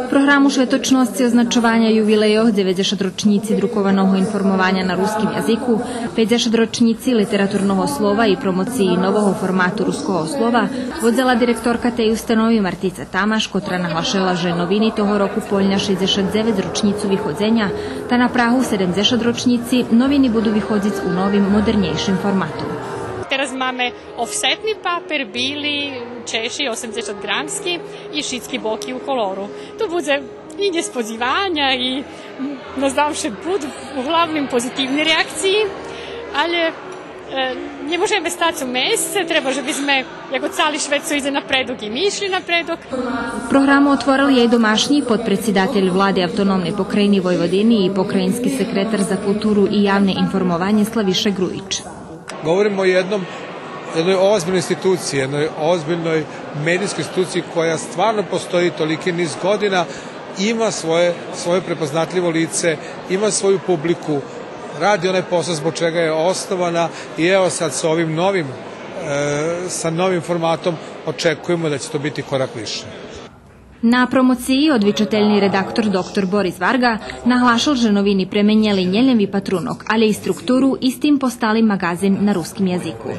Programu švetočnosti označovanja jubilejoh 90 ročnici drukovanog informovanja na ruskim jaziku, 50 ročnici literaturnog slova i promociji novog formatu ruskog slova, vodzela direktorka tej ustanovi Martica Tamaš, kotra nahlašela, že novini toho roku poljnja 69 ročnicu vychodzenja, ta na Prahu 70 ročnici novini budu vychodzic u novim, modernejšim formatu. Teraz mamy offsetny papier, bili, češi, 80-gramski i šitski boki u koloru. To bude i nespodzivanja i znam, že budu uglavnom pozitivne reakciji, ali nie możemy stać u miejsce, treba, že bismo, jako cali Švedsko ide napredok i mi išli napredok. Programu otvoril jej domašnji podpredsjedatelj vlade autonomne pokrajini Vojvodini i pokrajinski sekretar za kulturu i javne informovanje Slaviša Grujić. Govorimo o jednoj ozbiljnoj instituciji, jednoj ozbiljnoj medijskoj instituciji koja stvarno postoji toliki niz godina, ima svoje prepoznatljivo lice, ima svoju publiku, radi onaj posao zbog čega je osnovana i evo sad sa novim formatom očekujemo da će to biti korak više. Na promociji odvičateljni redaktor dr. Boris Varga nahlašal, že novini premenjali njeljevi patrunok, ali i strukturu i s tim postali magazin na ruskim jeziku.